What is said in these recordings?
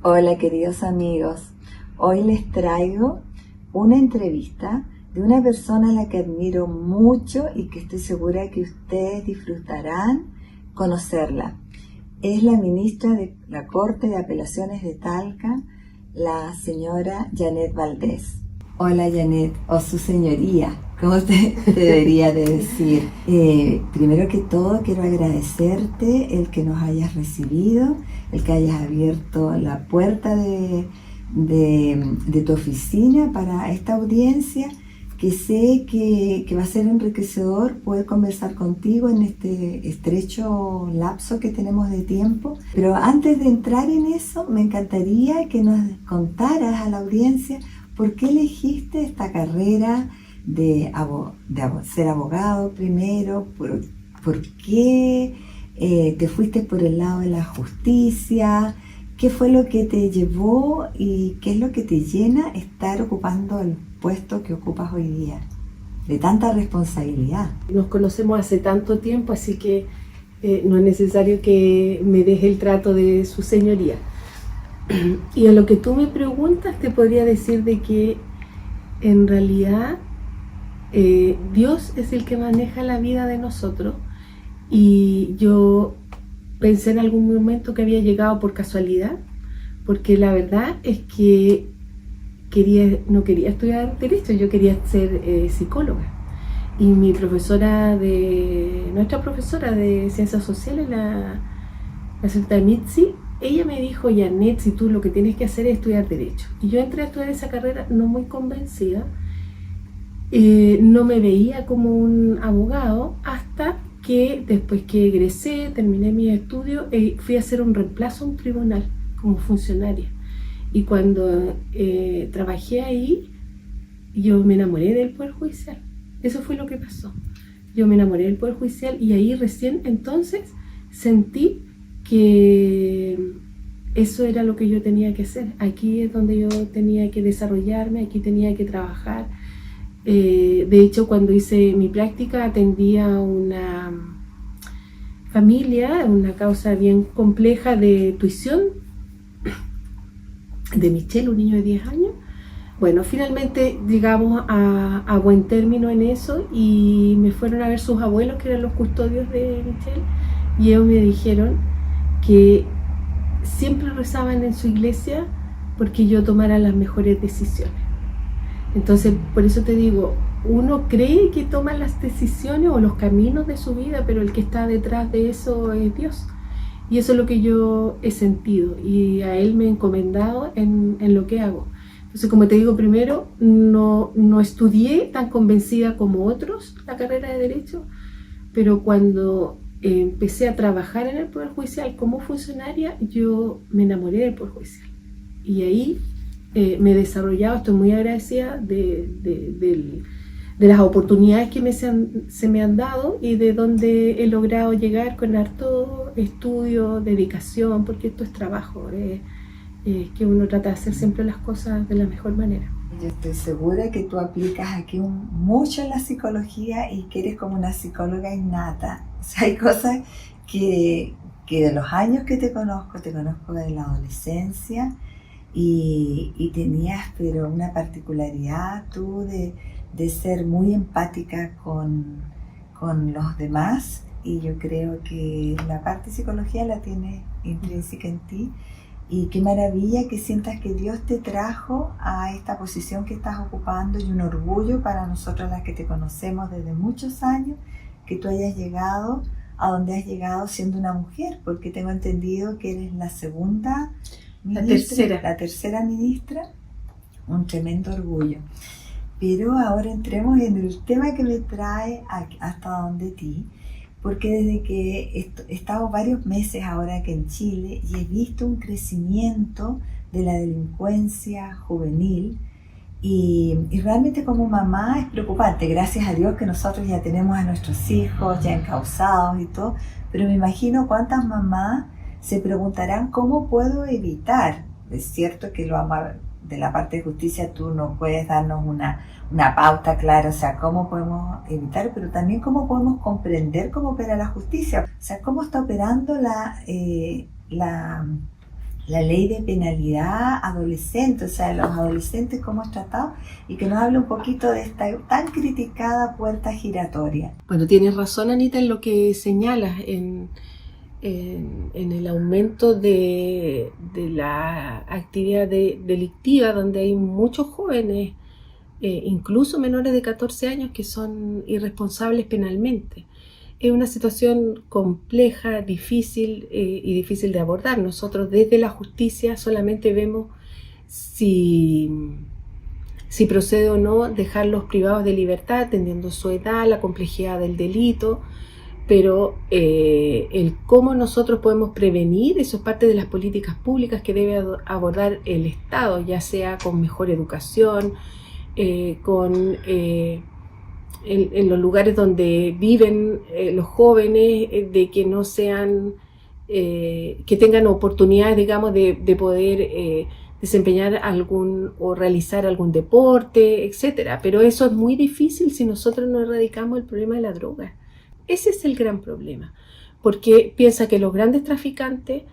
Hola queridos amigos, hoy les traigo una entrevista de una persona a la que admiro mucho y que estoy segura que ustedes disfrutarán conocerla. Es la ministra de la Corte de Apelaciones de Talca, la señora Janet Valdés. Hola Janet, o su señoría, ¿cómo te debería de decir? Primero que todo quiero agradecerte el que nos hayas recibido, el que hayas abierto la puerta de tu oficina para esta audiencia, que sé que va a ser enriquecedor poder conversar contigo en este estrecho lapso que tenemos de tiempo. Pero antes de entrar en eso, me encantaría que nos contaras a la audiencia por qué elegiste esta carrera de ser abogado primero, por qué te fuiste por el lado de la justicia, qué fue lo que te llevó y qué es lo que te llena estar ocupando el puesto que ocupas hoy día, de tanta responsabilidad. Nos conocemos hace tanto tiempo, así que no es necesario que me deje el trato de su señoría. Y a lo que tú me preguntas, te podría decir de que en realidad Dios es el que maneja la vida de nosotros, y yo pensé en algún momento que había llegado por casualidad, porque la verdad es que no quería estudiar Derecho, yo quería ser psicóloga. Y nuestra profesora de Ciencias Sociales, la señorita Mitzi, ella me dijo: Janet, si tú lo que tienes que hacer es estudiar Derecho. Y yo entré a estudiar esa carrera no muy convencida, no me veía como un abogado, hasta que después que egresé, terminé mis estudios, fui a hacer un reemplazo a un tribunal como funcionaria. Y cuando trabajé ahí, yo me enamoré del Poder Judicial. Eso fue lo que pasó. Yo me enamoré del Poder Judicial y ahí recién entonces sentí que eso era lo que yo tenía que hacer. Aquí es donde yo tenía que desarrollarme, aquí tenía que trabajar. De hecho, cuando hice mi práctica atendía a una familia, una causa bien compleja de tuición de Michelle, un niño de 10 años. Bueno, finalmente llegamos a buen término en eso y me fueron a ver sus abuelos, que eran los custodios de Michelle, y ellos me dijeron que siempre rezaban en su iglesia porque yo tomara las mejores decisiones. Entonces, por eso te digo, uno cree que toma las decisiones o los caminos de su vida, pero el que está detrás de eso es Dios. Y eso es lo que yo he sentido, y a Él me he encomendado en lo que hago. Entonces, como te digo, primero, no estudié tan convencida como otros la carrera de Derecho, pero cuando empecé a trabajar en el Poder Judicial como funcionaria, yo me enamoré del Poder Judicial. Y ahí me he desarrollado, estoy muy agradecida de las oportunidades que se me han dado y de donde he logrado llegar con harto estudio, dedicación, porque esto es trabajo, que uno trata de hacer siempre las cosas de la mejor manera. Yo estoy segura que tú aplicas aquí mucho en la psicología y que eres como una psicóloga innata. O sea, hay cosas que de los años que te conozco de la adolescencia, y tenías pero una particularidad tú de ser muy empática con los demás, y yo creo que la parte de psicología la tienes intrínseca en ti. Y qué maravilla que sientas que Dios te trajo a esta posición que estás ocupando, y un orgullo para nosotros las que te conocemos desde muchos años, que tú hayas llegado a donde has llegado siendo una mujer, porque tengo entendido que eres la segunda ministra, la tercera ministra, un tremendo orgullo. Pero ahora entremos en el tema que me trae hasta donde ti, porque desde que he estado varios meses ahora aquí en Chile y he visto un crecimiento de la delincuencia juvenil, y realmente como mamá es preocupante. Gracias a Dios que nosotros ya tenemos a nuestros hijos ya encausados y todo, pero me imagino cuántas mamás se preguntarán cómo puedo evitar. Es cierto que de la parte de justicia tú no puedes darnos una pauta clara, o sea, cómo podemos evitar, pero también cómo podemos comprender cómo opera la justicia, o sea, cómo está operando la la ley de penalidad adolescente, o sea, los adolescentes cómo es tratado, y que nos hable un poquito de esta tan criticada puerta giratoria. Bueno, tienes razón, Anita, en lo que señalas, en el aumento de la actividad delictiva, donde hay muchos jóvenes, incluso menores de 14 años, que son irresponsables penalmente. Es una situación compleja, difícil y difícil de abordar. Nosotros desde la justicia solamente vemos si procede o no dejarlos privados de libertad, atendiendo su edad, la complejidad del delito, pero el cómo nosotros podemos prevenir, eso es parte de las políticas públicas que debe abordar el Estado, ya sea con mejor educación, en los lugares donde viven los jóvenes, de que no sean, que tengan oportunidades, digamos, de poder desempeñar o realizar algún deporte, etcétera. Pero eso es muy difícil si nosotros no erradicamos el problema de la droga. Ese es el gran problema, porque piensa que los grandes traficantes,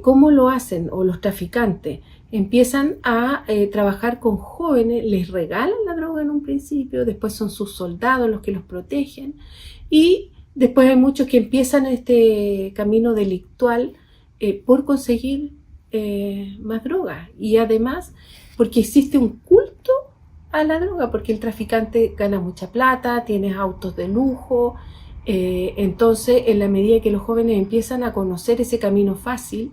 ¿cómo lo hacen? O los traficantes empiezan a trabajar con jóvenes, les regalan la droga en un principio, después son sus soldados los que los protegen, y después hay muchos que empiezan este camino delictual por conseguir más droga, y además porque existe un culto a la droga, porque el traficante gana mucha plata, tiene autos de lujo. Entonces, en la medida que los jóvenes empiezan a conocer ese camino fácil,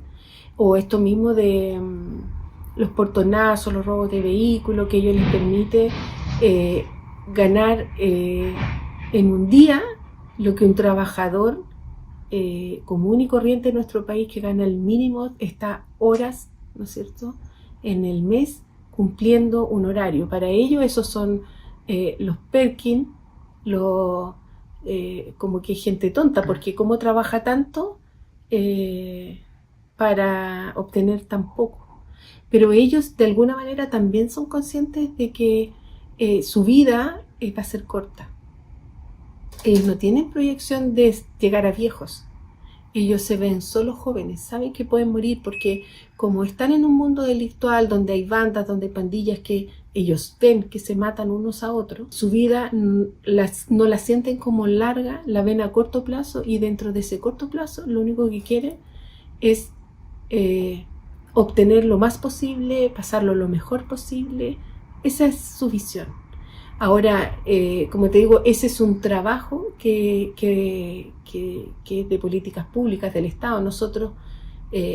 o esto mismo de los portonazos, los robos de vehículos, que ellos les permite ganar en un día lo que un trabajador común y corriente en nuestro país, que gana el mínimo, está horas, ¿no es cierto?, en el mes cumpliendo un horario. Para ellos esos son los Perkin, como que gente tonta, porque cómo trabaja tanto para obtener tan poco. Pero ellos de alguna manera también son conscientes de que su vida va a ser corta. Ellos no tienen proyección de llegar a viejos. Ellos se ven solo jóvenes, saben que pueden morir, porque como están en un mundo delictual donde hay bandas, donde hay pandillas que ellos ven que se matan unos a otros, su vida no la sienten como larga, la ven a corto plazo, y dentro de ese corto plazo lo único que quieren es obtener lo más posible, pasarlo lo mejor posible. Esa es su visión. Ahora, como te digo, ese es un trabajo que es de políticas públicas del Estado. Nosotros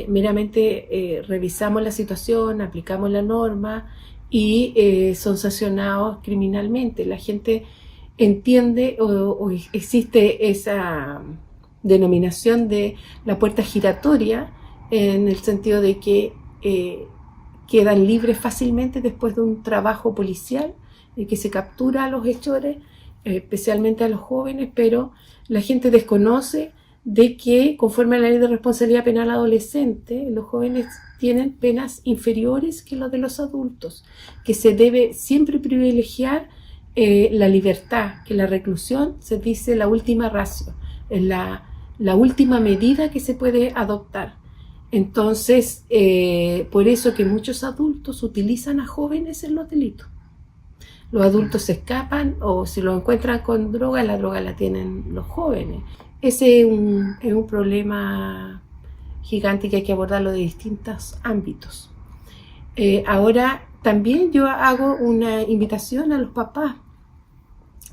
meramente revisamos la situación, aplicamos la norma y son sancionados criminalmente. La gente entiende o existe esa denominación de la puerta giratoria, en el sentido de que quedan libres fácilmente después de un trabajo policial, de que se captura a los hechores, especialmente a los jóvenes, pero la gente desconoce de que, conforme a la ley de responsabilidad penal adolescente, los jóvenes tienen penas inferiores que los de los adultos, que se debe siempre privilegiar la libertad, que la reclusión se dice la última ratio, es la última medida que se puede adoptar. Entonces, por eso que muchos adultos utilizan a jóvenes en los delitos. Los adultos se escapan, o si lo encuentran con droga, la droga la tienen los jóvenes. Ese es un problema gigante que hay que abordarlo de distintos ámbitos. Ahora, también yo hago una invitación a los papás,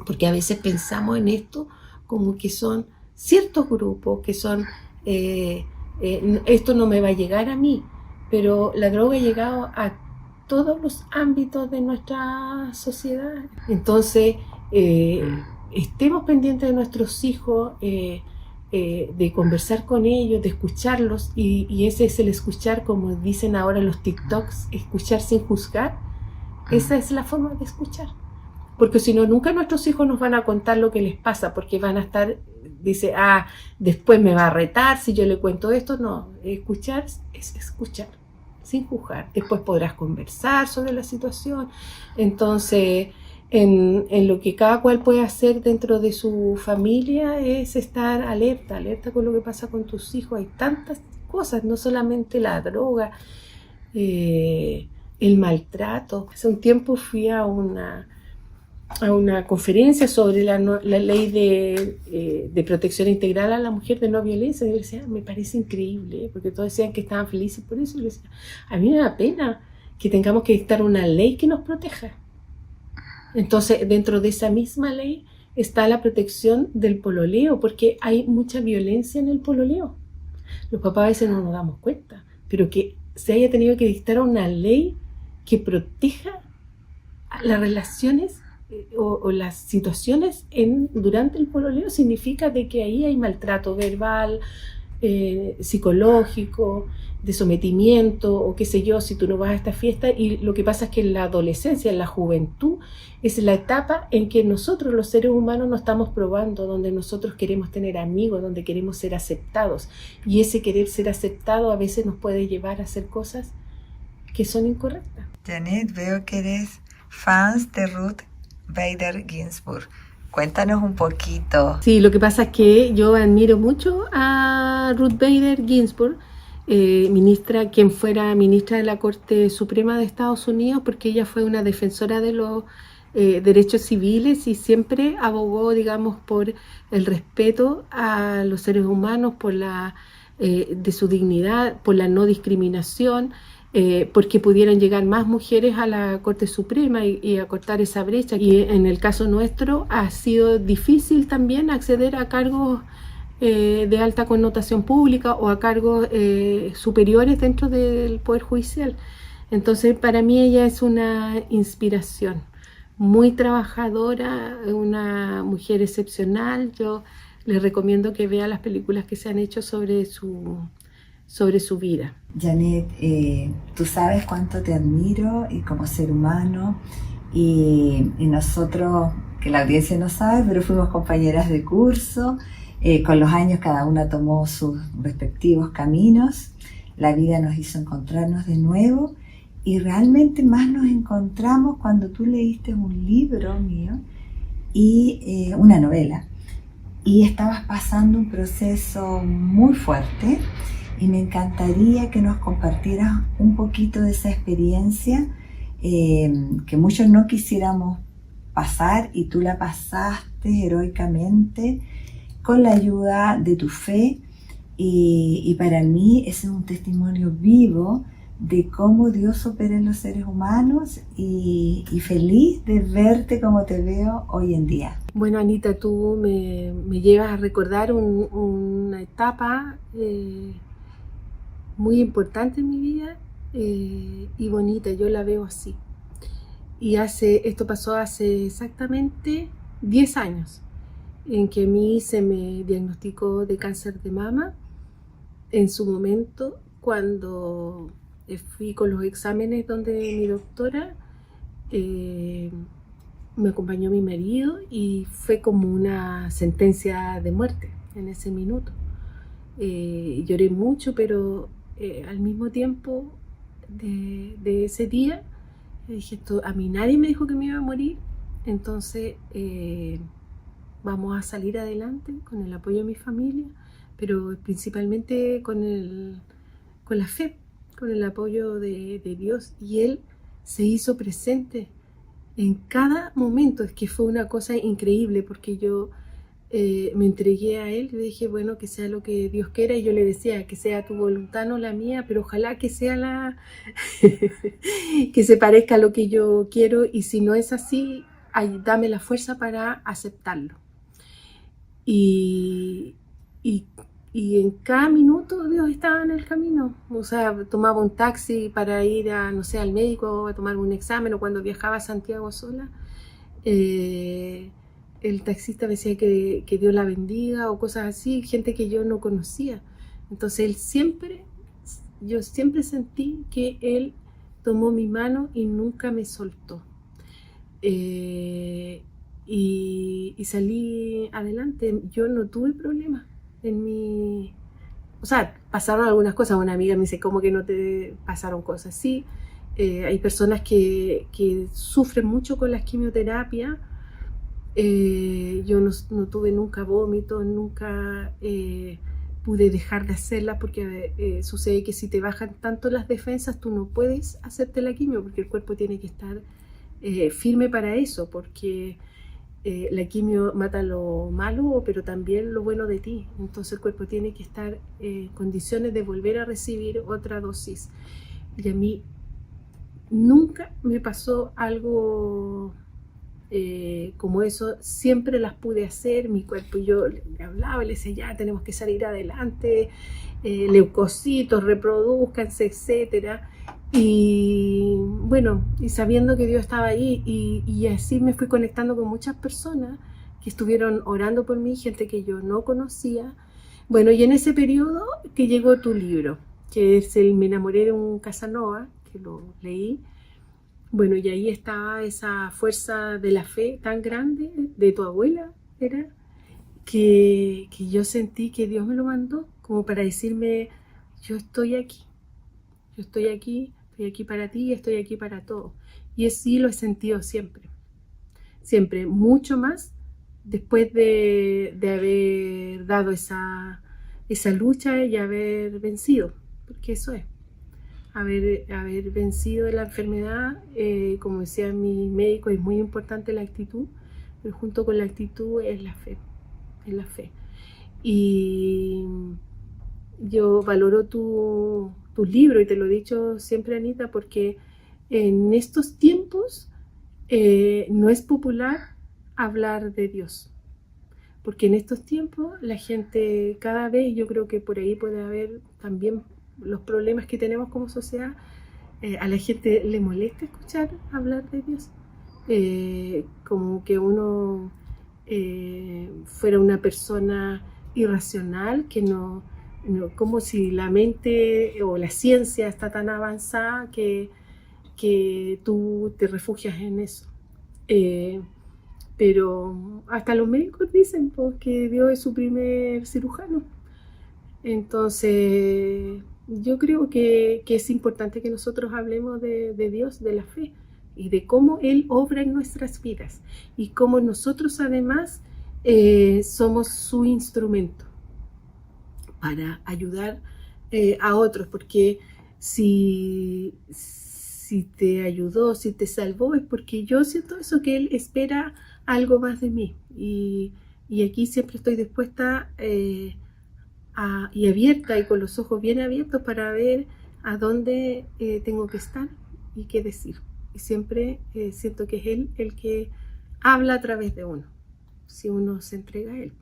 porque a veces pensamos en esto como que son ciertos grupos, que son, esto no me va a llegar a mí, pero la droga ha llegado a todos los ámbitos de nuestra sociedad. Entonces, estemos pendientes de nuestros hijos, de conversar con ellos, de escucharlos, y ese es el escuchar, como dicen ahora los TikToks, escuchar sin juzgar. Esa es la forma de escuchar, porque si no, nunca nuestros hijos nos van a contar lo que les pasa, porque van a estar, dice, después me va a retar si yo le cuento esto. No, escuchar es escuchar sin juzgar. Después podrás conversar sobre la situación. Entonces, en lo que cada cual puede hacer dentro de su familia es estar alerta con lo que pasa con tus hijos. Hay tantas cosas, no solamente la droga, el maltrato. Hace un tiempo fui a una conferencia sobre la ley de protección integral a la mujer de no violencia. Y yo decía, me parece increíble, porque todos decían que estaban felices por eso. Y yo decía, a mí me da pena que tengamos que dictar una ley que nos proteja. Entonces, dentro de esa misma ley está la protección del pololeo, porque hay mucha violencia en el pololeo. Los papás a veces no nos damos cuenta, pero que se haya tenido que dictar una ley que proteja las relaciones o las situaciones durante el pololeo significa de que ahí hay maltrato verbal, psicológico, de sometimiento, o qué sé yo, si tú no vas a esta fiesta. Y lo que pasa es que en la adolescencia, en la juventud, es la etapa en que nosotros los seres humanos nos estamos probando, donde nosotros queremos tener amigos, donde queremos ser aceptados, y ese querer ser aceptado a veces nos puede llevar a hacer cosas que son incorrectas. Janet, veo que eres fans de Ruth Bader Ginsburg. Cuéntanos un poquito. Sí, lo que pasa es que yo admiro mucho a Ruth Bader Ginsburg, quien fuera ministra de la Corte Suprema de Estados Unidos, porque ella fue una defensora de los derechos civiles y siempre abogó, digamos, por el respeto a los seres humanos, por de su dignidad, por la no discriminación, porque pudieran llegar más mujeres a la Corte Suprema y acortar esa brecha. Y en el caso nuestro ha sido difícil también acceder a cargos de alta connotación pública o a cargos superiores dentro del Poder Judicial. Entonces, para mí ella es una inspiración, muy trabajadora, una mujer excepcional. Yo les recomiendo que vea las películas que se han hecho sobre su vida. Janet, tú sabes cuánto te admiro y como ser humano, y nosotros, que la audiencia no sabe, pero fuimos compañeras de curso. Con los años cada una tomó sus respectivos caminos, la vida nos hizo encontrarnos de nuevo, y realmente más nos encontramos cuando tú leíste un libro mío y una novela, y estabas pasando un proceso muy fuerte, y me encantaría que nos compartieras un poquito de esa experiencia que muchos no quisiéramos pasar, y tú la pasaste heroicamente con la ayuda de tu fe, y para mí ese es un testimonio vivo de cómo Dios opera en los seres humanos, y feliz de verte como te veo hoy en día. Bueno, Anita, tú me llevas a recordar una etapa muy importante en mi vida y bonita, yo la veo así. Y esto pasó hace exactamente 10 años, en que a mí se me diagnosticó de cáncer de mama. En su momento, cuando fui con los exámenes donde mi doctora, me acompañó mi marido, y fue como una sentencia de muerte en ese minuto. Lloré mucho, pero al mismo tiempo de ese día dije, a mí nadie me dijo que me iba a morir, entonces vamos a salir adelante con el apoyo de mi familia, pero principalmente con la fe, con el apoyo de Dios. Y Él se hizo presente en cada momento. Es que fue una cosa increíble, porque yo me entregué a Él y dije, bueno, que sea lo que Dios quiera. Y yo le decía, que sea tu voluntad, no la mía, pero ojalá que sea que se parezca a lo que yo quiero, y si no es así, dame la fuerza para aceptarlo. Y en cada minuto Dios estaba en el camino. O sea, tomaba un taxi para ir al médico, a tomar un examen, o cuando viajaba a Santiago sola, el taxista me decía que Dios la bendiga, o cosas así, gente que yo no conocía. Entonces yo siempre sentí que Él tomó mi mano y nunca me soltó. Y salí adelante. Yo no tuve problemas o sea, pasaron algunas cosas. Una amiga me dice, ¿cómo que no te pasaron cosas? Sí, hay personas que sufren mucho con las quimioterapias. Yo no tuve nunca vómitos, nunca pude dejar de hacerla porque sucede que si te bajan tanto las defensas, tú no puedes hacerte la quimio porque el cuerpo tiene que estar firme para eso, porque la quimio mata lo malo, pero también lo bueno de ti. Entonces el cuerpo tiene que estar en condiciones de volver a recibir otra dosis. Y a mí nunca me pasó algo como eso. Siempre las pude hacer. Mi cuerpo, yo le hablaba, le decía, ya tenemos que salir adelante, leucocitos, reproduzcanse, etcétera. Y bueno, y sabiendo que Dios estaba ahí, y así me fui conectando con muchas personas que estuvieron orando por mí, gente que yo no conocía. Bueno, y en ese periodo que llegó tu libro, que es Me enamoré de un Casanova, que lo leí. Bueno, y ahí estaba esa fuerza de la fe tan grande de tu abuela, era, que yo sentí que Dios me lo mandó como para decirme, yo estoy aquí para ti, estoy aquí para todo. Y así lo he sentido siempre, siempre, mucho más después de haber dado esa lucha y haber vencido, porque eso es, haber vencido la enfermedad. Como decía mi médico, es muy importante la actitud, pero junto con la actitud es la fe, Y yo valoro tus libros, y te lo he dicho siempre, Anita, porque en estos tiempos no es popular hablar de Dios, porque en estos tiempos la gente cada vez, yo creo que por ahí puede haber también los problemas que tenemos como sociedad, a la gente le molesta escuchar hablar de Dios, como que uno fuera una persona irracional, que no, como si la mente o la ciencia está tan avanzada que tú te refugias en eso. Pero hasta los médicos dicen pues, que Dios es su primer cirujano. Entonces yo creo que es importante que nosotros hablemos de Dios, de la fe, y de cómo Él obra en nuestras vidas, y cómo nosotros además somos su instrumento para ayudar a otros, porque si te ayudó, si te salvó, es porque yo siento eso, que Él espera algo más de mí, y aquí siempre estoy dispuesta y abierta, y con los ojos bien abiertos para ver a dónde tengo que estar y qué decir, y siempre siento que es Él el que habla a través de uno, si uno se entrega a Él.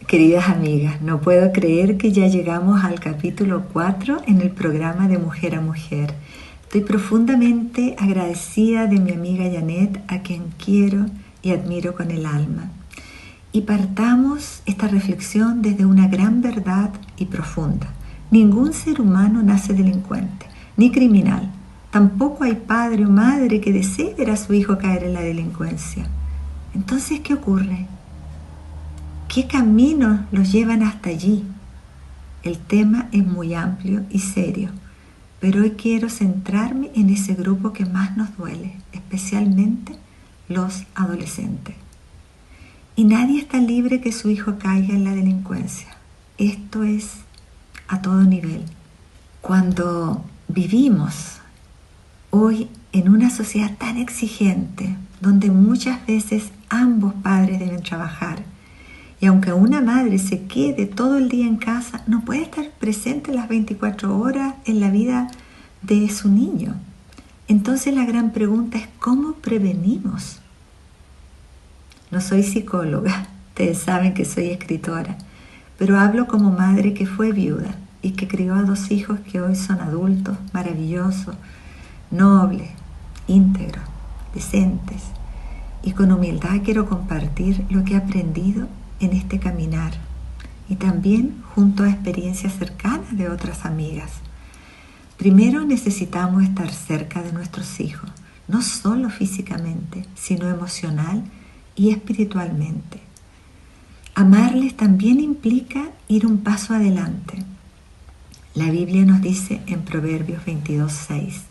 Queridas amigas, no puedo creer que ya llegamos al capítulo 4 en el programa de Mujer a Mujer. Estoy profundamente agradecida de mi amiga Janet, a quien quiero y admiro con el alma. Y partamos esta reflexión desde una gran verdad y profunda. Ningún ser humano nace delincuente, ni criminal. Tampoco hay padre o madre que desee ver a su hijo caer en la delincuencia. Entonces, ¿qué ocurre? ¿Qué caminos los llevan hasta allí? El tema es muy amplio y serio, pero hoy quiero centrarme en ese grupo que más nos duele, especialmente los adolescentes. Y nadie está libre que su hijo caiga en la delincuencia. Esto es a todo nivel. Cuando vivimos hoy en una sociedad tan exigente, donde muchas veces ambos padres deben trabajar, y aunque una madre se quede todo el día en casa, no puede estar presente las 24 horas en la vida de su niño. Entonces la gran pregunta es, ¿cómo prevenimos? No soy psicóloga, ustedes saben que soy escritora, pero hablo como madre que fue viuda y que crió a 2 hijos que hoy son adultos, maravillosos, nobles, íntegros, decentes. Y con humildad quiero compartir lo que he aprendido en este caminar, y también junto a experiencias cercanas de otras amigas. Primero necesitamos estar cerca de nuestros hijos, no solo físicamente, sino emocional y espiritualmente. Amarles también implica ir un paso adelante. La Biblia nos dice en Proverbios 22:6: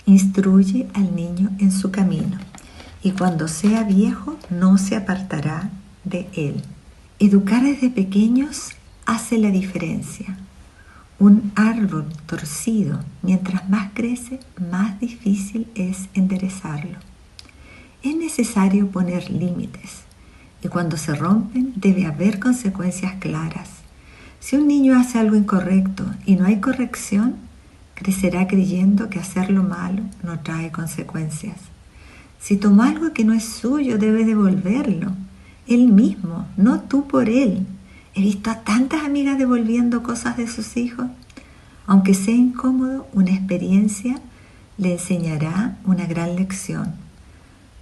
instruye al niño en su camino, y cuando sea viejo no se apartará de él. Educar desde pequeños hace la diferencia. Un árbol torcido, mientras más crece, más difícil es enderezarlo. Es necesario poner límites, y cuando se rompen debe haber consecuencias claras. Si un niño hace algo incorrecto y no hay corrección, crecerá creyendo que hacer lo malo no trae consecuencias. Si tomó algo que no es suyo, debe devolverlo. Él mismo, no tú por él. He visto a tantas amigas devolviendo cosas de sus hijos. Aunque sea incómodo, una experiencia le enseñará una gran lección.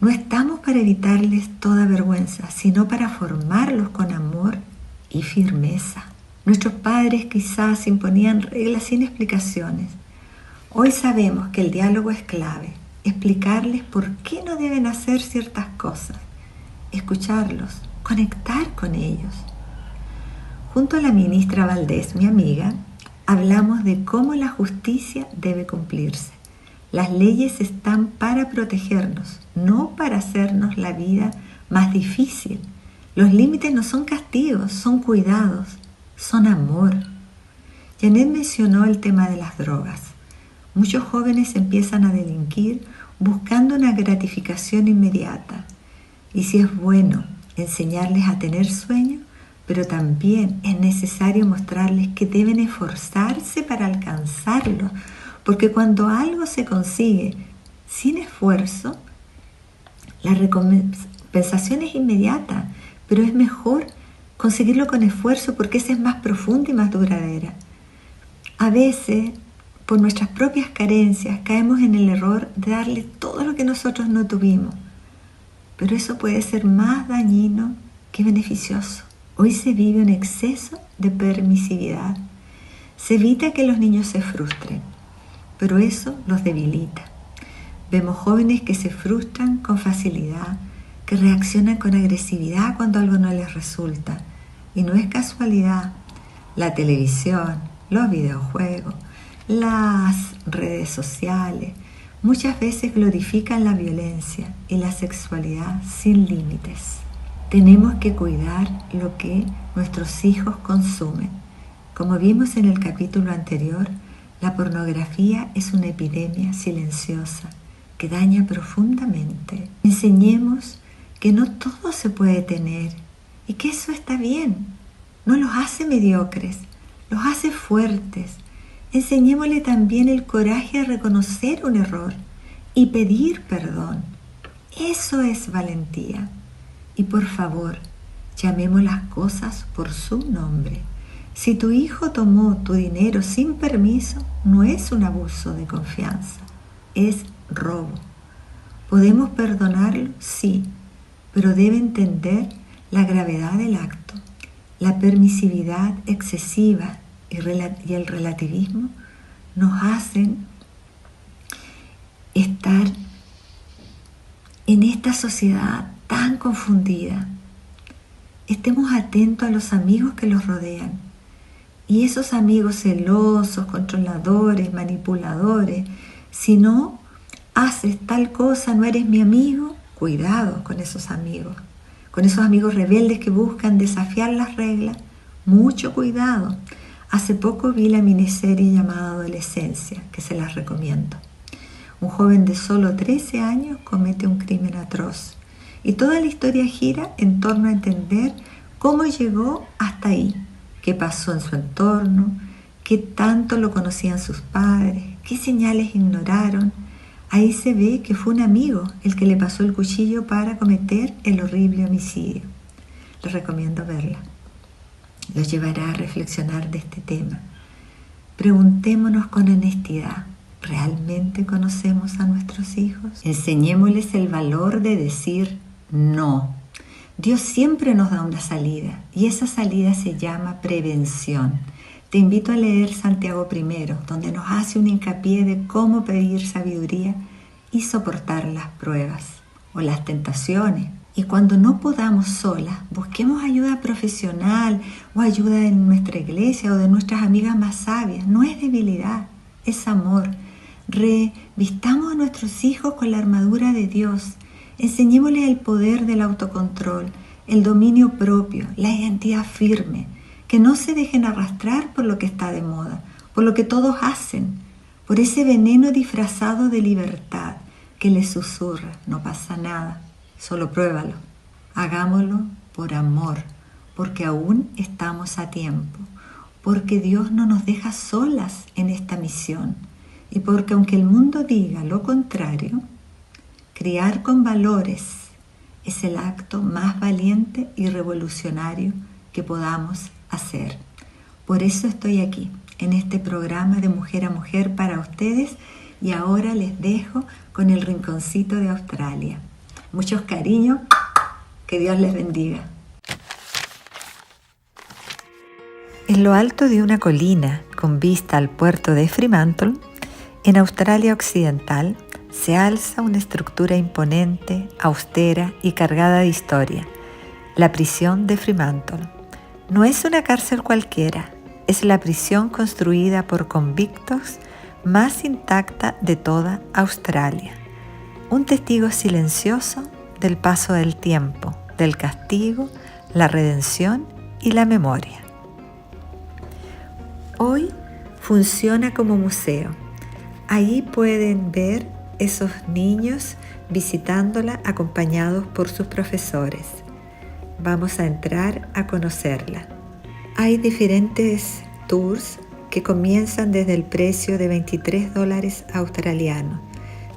No estamos para evitarles toda vergüenza, sino para formarlos con amor y firmeza. Nuestros padres quizás imponían reglas sin explicaciones. Hoy sabemos que el diálogo es clave. Explicarles por qué no deben hacer ciertas cosas. Escucharlos, conectar con ellos. Junto a la ministra Valdés, mi amiga, hablamos de cómo la justicia debe cumplirse. Las leyes están para protegernos, no para hacernos la vida más difícil. Los límites no son castigos, son cuidados, son amor. Janet mencionó el tema de las drogas. Muchos jóvenes empiezan a delinquir buscando una gratificación inmediata. Y si es bueno enseñarles a tener sueño, pero también es necesario mostrarles que deben esforzarse para alcanzarlo, porque cuando algo se consigue sin esfuerzo, la recompensación es inmediata, pero es mejor conseguirlo con esfuerzo porque esa es más profunda y más duradera. A veces, por nuestras propias carencias, caemos en el error de darle todo lo que nosotros no tuvimos, pero eso puede ser más dañino que beneficioso. Hoy se vive un exceso de permisividad. Se evita que los niños se frustren, pero eso los debilita. Vemos jóvenes que se frustran con facilidad, que reaccionan con agresividad cuando algo no les resulta. Y no es casualidad. La televisión, los videojuegos, las redes sociales, muchas veces glorifican la violencia y la sexualidad sin límites. Tenemos que cuidar lo que nuestros hijos consumen. Como vimos en el capítulo anterior, la pornografía es una epidemia silenciosa que daña profundamente. Enseñemos que no todo se puede tener y que eso está bien. No los hace mediocres, los hace fuertes. Enseñémosle también el coraje de reconocer un error y pedir perdón. Eso es valentía. Y por favor, llamemos las cosas por su nombre. Si tu hijo tomó tu dinero sin permiso, no es un abuso de confianza, es robo. ¿Podemos perdonarlo? Sí, pero debe entender la gravedad del acto. La permisividad excesiva y el relativismo nos hacen estar en esta sociedad tan confundida. Estemos atentos a los amigos que los rodean. Y esos amigos celosos, controladores, manipuladores, si no haces tal cosa, no eres mi amigo, cuidado con esos amigos rebeldes que buscan desafiar las reglas, mucho cuidado. Hace poco vi la miniserie llamada Adolescencia, que se las recomiendo. Un joven de solo 13 años comete un crimen atroz y toda la historia gira en torno a entender cómo llegó hasta ahí, qué pasó en su entorno, qué tanto lo conocían sus padres, qué señales ignoraron. Ahí se ve que fue un amigo el que le pasó el cuchillo para cometer el horrible homicidio. Les recomiendo verla. Los llevará a reflexionar de este tema. Preguntémonos con honestidad, ¿realmente conocemos a nuestros hijos? Enseñémosles el valor de decir no. Dios siempre nos da una salida y esa salida se llama prevención. Te invito a leer Santiago 1, donde nos hace un hincapié de cómo pedir sabiduría y soportar las pruebas o las tentaciones. Y cuando no podamos solas, busquemos ayuda profesional o ayuda en nuestra iglesia o de nuestras amigas más sabias. No es debilidad, es amor. Revistamos a nuestros hijos con la armadura de Dios. Enseñémosles el poder del autocontrol, el dominio propio, la identidad firme. Que no se dejen arrastrar por lo que está de moda, por lo que todos hacen, por ese veneno disfrazado de libertad que les susurra. No pasa nada, solo pruébalo. Hagámoslo por amor, porque aún estamos a tiempo, porque Dios no nos deja solas en esta misión y porque aunque el mundo diga lo contrario, criar con valores es el acto más valiente y revolucionario que podamos hacer. Por eso estoy aquí, en este programa de Mujer a Mujer para ustedes, y ahora les dejo con el rinconcito de Australia. Muchos cariños, que Dios les bendiga. En lo alto de una colina con vista al puerto de Fremantle, en Australia Occidental, se alza una estructura imponente, austera y cargada de historia, la prisión de Fremantle. No es una cárcel cualquiera, es la prisión construida por convictos más intacta de toda Australia. Un testigo silencioso del paso del tiempo, del castigo, la redención y la memoria. Hoy funciona como museo. Ahí pueden ver esos niños visitándola acompañados por sus profesores. Vamos a entrar a conocerla. Hay diferentes tours que comienzan desde el precio de $23 australianos.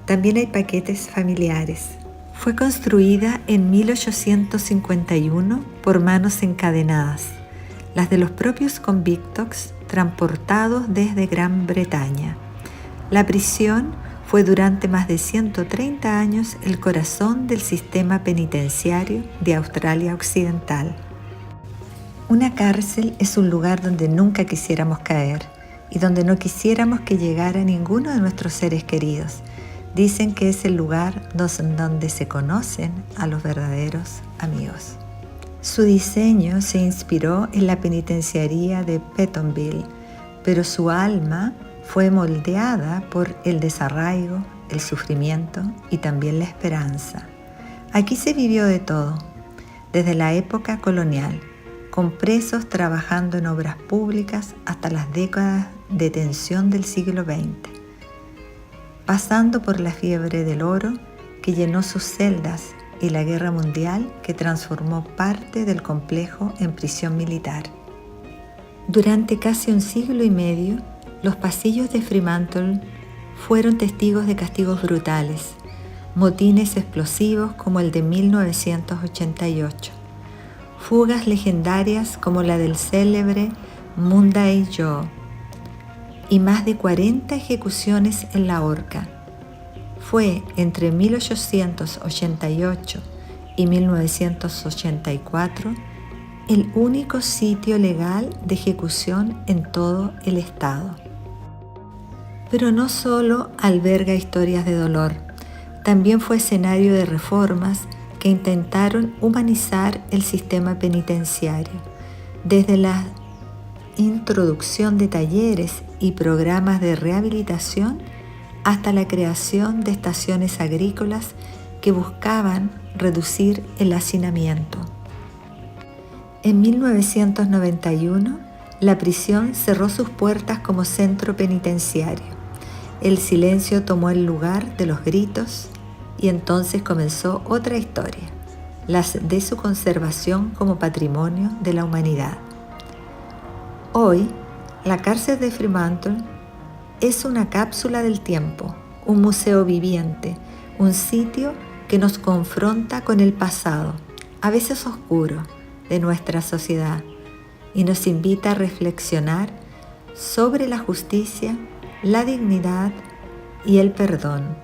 También hay paquetes familiares. Fue construida en 1851 por manos encadenadas, las de los propios convictos transportados desde Gran Bretaña. La prisión fue durante más de 130 años el corazón del sistema penitenciario de Australia Occidental. Una cárcel es un lugar donde nunca quisiéramos caer y donde no quisiéramos que llegara ninguno de nuestros seres queridos. Dicen que es el lugar donde se conocen a los verdaderos amigos. Su diseño se inspiró en la penitenciaría de Pentonville, pero su alma fue moldeada por el desarraigo, el sufrimiento y también la esperanza. Aquí se vivió de todo, desde la época colonial, con presos trabajando en obras públicas hasta las décadas de tensión del siglo XX, pasando por la fiebre del oro que llenó sus celdas y la guerra mundial que transformó parte del complejo en prisión militar. Durante casi un siglo y medio, los pasillos de Fremantle fueron testigos de castigos brutales, motines explosivos como el de 1988, fugas legendarias como la del célebre Monday Joe y más de 40 ejecuciones en la horca. Fue entre 1888 y 1984 el único sitio legal de ejecución en todo el estado. Pero no solo alberga historias de dolor, también fue escenario de reformas que intentaron humanizar el sistema penitenciario, desde la introducción de talleres y programas de rehabilitación hasta la creación de estaciones agrícolas que buscaban reducir el hacinamiento. En 1991, la prisión cerró sus puertas como centro penitenciario. El silencio tomó el lugar de los gritos y entonces comenzó otra historia, la de su conservación como patrimonio de la humanidad. Hoy, la cárcel de Fremantle es una cápsula del tiempo, un museo viviente, un sitio que nos confronta con el pasado, a veces oscuro, de nuestra sociedad y nos invita a reflexionar sobre la justicia, la dignidad y el perdón.